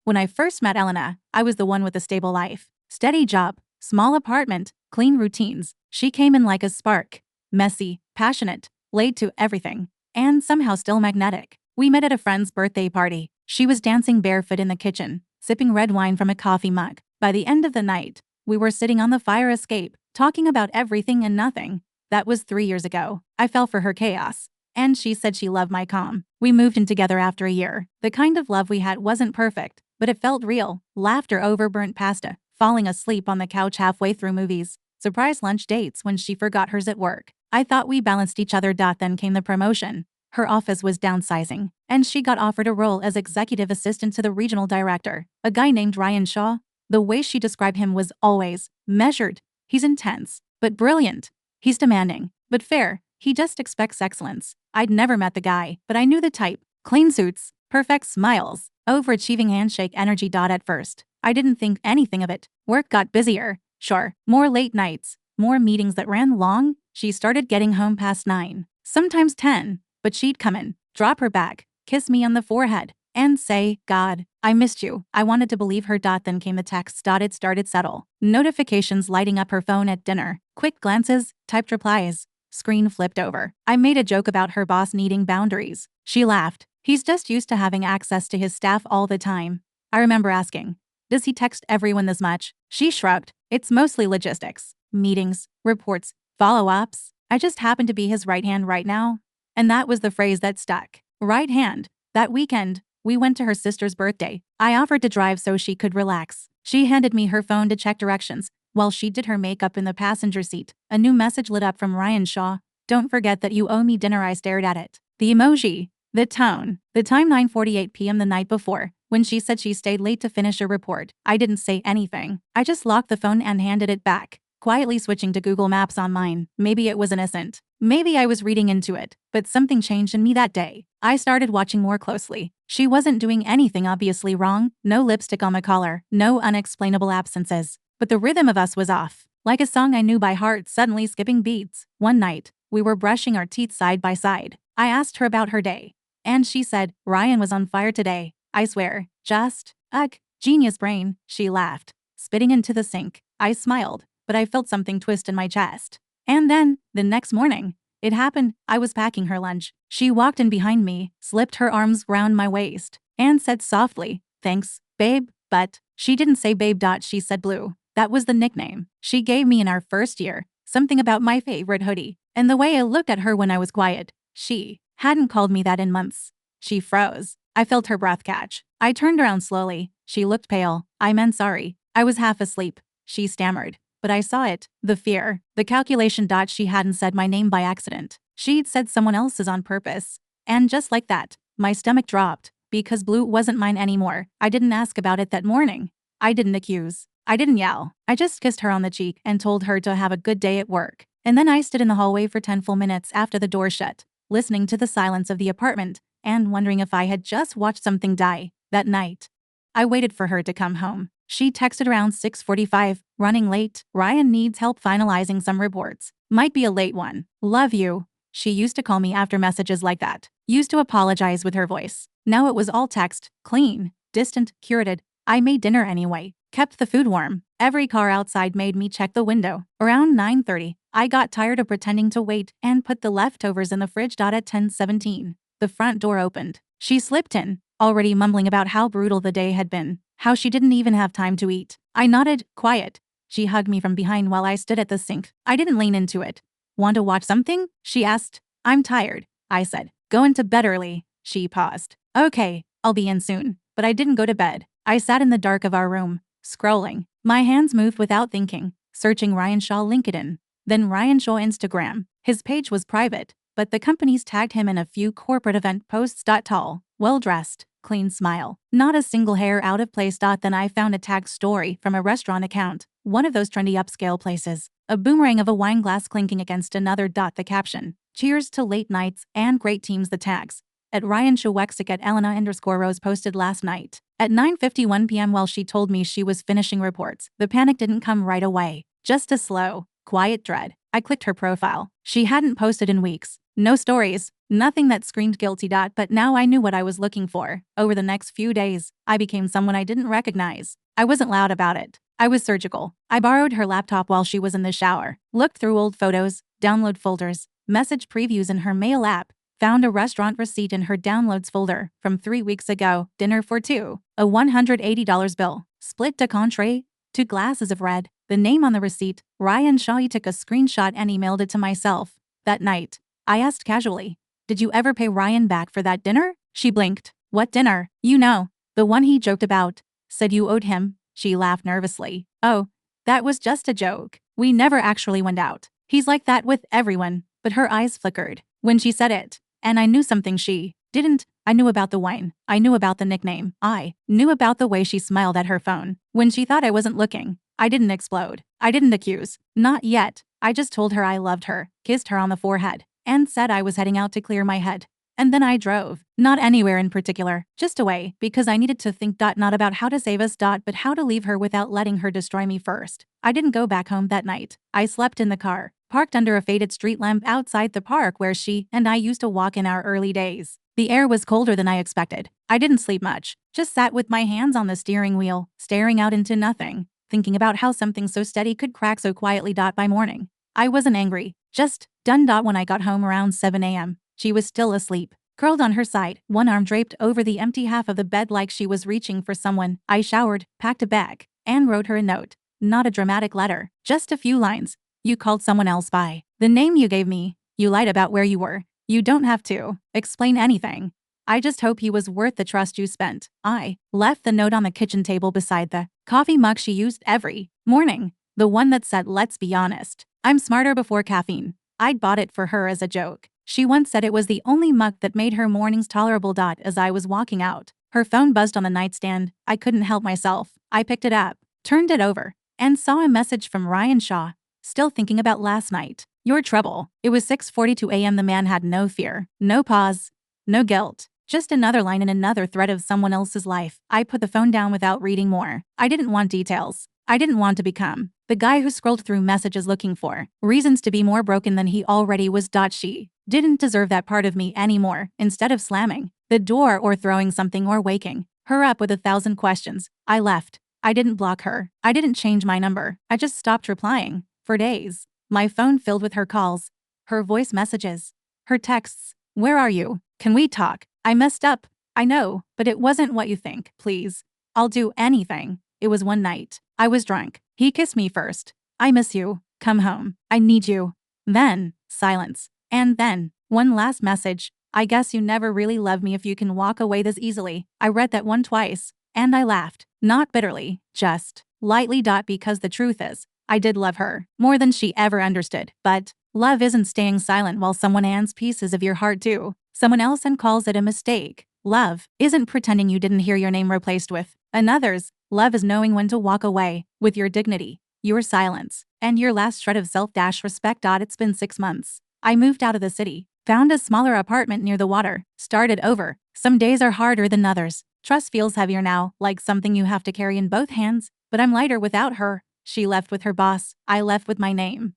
When I first met Elena, I was the one with a stable life. Steady job, small apartment, clean routines. She came in like a spark. Messy, passionate, laid to everything, and somehow still magnetic. We met at a friend's birthday party. She was dancing barefoot in the kitchen, sipping red wine from a coffee mug. By the end of the night, we were sitting on the fire escape, talking about everything and nothing. That was 3 years ago. I fell for her chaos, and she said she loved my calm. We moved in together after a year. The kind of love we had wasn't perfect, but it felt real. Laughter over burnt pasta, falling asleep on the couch halfway through movies, surprise lunch dates when she forgot hers at work. I thought we balanced each other. Then came the promotion. Her office was downsizing, and she got offered a role as executive assistant to the regional director, a guy named Ryan Shaw. The way she described him was always measured. He's intense, but brilliant. He's demanding, but fair. He just expects excellence. I'd never met the guy, but I knew the type. Clean suits, perfect smiles, overachieving handshake energy. At first, I didn't think anything of it. Work got busier. Sure, more late nights, more meetings that ran long. She started getting home past 9, sometimes 10, but she'd come in, drop her bag, kiss me on the forehead, and say, "God, I missed you." I wanted to believe her. Then came the texts. It started subtle. Notifications lighting up her phone at dinner. Quick glances, typed replies. Screen flipped over. I made a joke about her boss needing boundaries. She laughed. He's just used to having access to his staff all the time. I remember asking, does he text everyone this much? She shrugged. It's mostly logistics, meetings, reports, follow-ups. I just happen to be his right hand right now. And that was the phrase that stuck. Right hand. That weekend, we went to her sister's birthday. I offered to drive so she could relax. She handed me her phone to check directions while she did her makeup in the passenger seat. A new message lit up from Ryan Shaw. "Don't forget that you owe me dinner." I stared at it. The emoji, the tone, the time, 9:48 p.m. the night before, when she said she stayed late to finish a report. I didn't say anything. I just locked the phone and handed it back, quietly switching to Google Maps on mine. Maybe it was innocent. Maybe I was reading into it, but something changed in me that day. I started watching more closely. She wasn't doing anything obviously wrong. No lipstick on the collar, no unexplainable absences. But the rhythm of us was off, like a song I knew by heart suddenly skipping beats. One night, we were brushing our teeth side by side. I asked her about her day, and she said, "Ryan was on fire today. I swear, just, ugh, genius brain." She laughed, spitting into the sink. I smiled, but I felt something twist in my chest. And then, the next morning, it happened. I was packing her lunch. She walked in behind me, slipped her arms round my waist, and said softly, "Thanks, babe." But she didn't say babe. She said Blue. That was the nickname she gave me in our first year. Something about my favorite hoodie, and the way I looked at her when I was quiet. She hadn't called me that in months. She froze. I felt her breath catch. I turned around slowly. She looked pale. "I meant sorry. I was half asleep," she stammered. But I saw it. The fear. The calculation. She hadn't said my name by accident. She'd said someone else's on purpose. And just like that, my stomach dropped. Because Blue wasn't mine anymore. I didn't ask about it that morning. I didn't accuse. I didn't yell. I just kissed her on the cheek and told her to have a good day at work. And then I stood in the hallway for 10 full minutes after the door shut, listening to the silence of the apartment and wondering if I had just watched something die. That night, I waited for her to come home. She texted around 6:45, "Running late. Ryan needs help finalizing some reports. Might be a late one. Love you." She used to call me after messages like that. Used to apologize with her voice. Now it was all text, clean, distant, curated. I made dinner anyway. Kept the food warm. Every car outside made me check the window. Around 9:30, I got tired of pretending to wait and put the leftovers in the fridge. At 10:17, the front door opened. She slipped in, already mumbling about how brutal the day had been, how she didn't even have time to eat. I nodded, quiet. She hugged me from behind while I stood at the sink. I didn't lean into it. "Want to watch something?" she asked. "I'm tired," I said. "Going to bed early." She paused. "Okay, I'll be in soon." But I didn't go to bed. I sat in the dark of our room, scrolling. My hands moved without thinking, searching Ryan Shaw LinkedIn, then Ryan Shaw Instagram. His page was private, but the companies tagged him in a few corporate event posts. Tall, well-dressed, clean smile. Not a single hair out of place. Then I found a tagged story from a restaurant account, one of those trendy upscale places. A boomerang of a wine glass clinking against another. The caption, "Cheers to late nights and great teams." The tags, at Ryan Shawexic at Elena_Rose posted last night at 9:51 p.m. while she told me she was finishing reports. The panic didn't come right away, just a slow, quiet dread. I clicked her profile. She hadn't posted in weeks, No stories. Nothing that screamed guilty. But now I knew what I was looking for. Over the next few days, I became someone I didn't recognize. I wasn't loud about it. I was surgical. I borrowed her laptop while she was in the shower, looked through old photos, download folders, message previews in her mail app, found a restaurant receipt in her downloads folder from 3 weeks ago, dinner for two, a $180 bill, split de contrat, 2 glasses of red, the name on the receipt, Ryan Shaw. He took a screenshot and emailed it to myself. That night, I asked casually, "Did you ever pay Ryan back for that dinner?" She blinked. "What dinner?" "You know, the one he joked about. Said you owed him." She laughed nervously. "Oh, that was just a joke. We never actually went out. He's like that with everyone." But her eyes flickered when she said it. And I knew something she didn't. I knew about the wine. I knew about the nickname. I knew about the way she smiled at her phone when she thought I wasn't looking. I didn't explode. I didn't accuse. Not yet. I just told her I loved her, kissed her on the forehead, and said I was heading out to clear my head. And then I drove. Not anywhere in particular, just away, because I needed to think. Not about how to save us. But how to leave her without letting her destroy me first. I didn't go back home that night. I slept in the car, parked under a faded street lamp outside the park where she and I used to walk in our early days. The air was colder than I expected. I didn't sleep much, just sat with my hands on the steering wheel, staring out into nothing, thinking about how something so steady could crack so quietly. By morning, I wasn't angry, just done. When I got home around 7 a.m., she was still asleep, curled on her side, one arm draped over the empty half of the bed like she was reaching for someone. I showered, packed a bag, and wrote her a note. Not a dramatic letter, just a few lines. "You called someone else by the name you gave me. You lied about where you were. You don't have to explain anything. I just hope he was worth the trust you spent." I left the note on the kitchen table beside the coffee mug she used every morning, the one that said, "Let's be honest, I'm smarter before caffeine." I'd bought it for her as a joke. She once said it was the only mug that made her mornings tolerable. As I was walking out, her phone buzzed on the nightstand. I couldn't help myself. I picked it up, turned it over, and saw a message from Ryan Shaw. "Still thinking about last night. Your trouble." It was 6:42 a.m. The man had no fear, no pause, no guilt. Just another line in another thread of someone else's life. I put the phone down without reading more. I didn't want details. I didn't want to become the guy who scrolled through messages looking for reasons to be more broken than he already was. She didn't deserve that part of me anymore. Instead of slamming the door or throwing something or waking her up with 1,000 questions, I left. I didn't block her. I didn't change my number. I just stopped replying. For days, my phone filled with her calls, her voice messages, her texts. "Where are you? Can we talk? I messed up. I know, but it wasn't what you think. Please. I'll do anything." It was one night. I was drunk. He kissed me first. "I miss you. Come home. I need you." Then, silence. And then, one last message. "I guess you never really love me if you can walk away this easily." I read that one twice, and I laughed. Not bitterly, just lightly. Because the truth is, I did love her, more than she ever understood. But love isn't staying silent while someone ants pieces of your heart to someone else and calls it a mistake. Love isn't pretending you didn't hear your name replaced with another's. Love is knowing when to walk away with your dignity, your silence, and your last shred of self-respect. It's been 6 months. I moved out of the city, found a smaller apartment near the water, started over. Some days are harder than others. Trust feels heavier now, like something you have to carry in both hands, but I'm lighter without her. She left with her boss. I left with my name.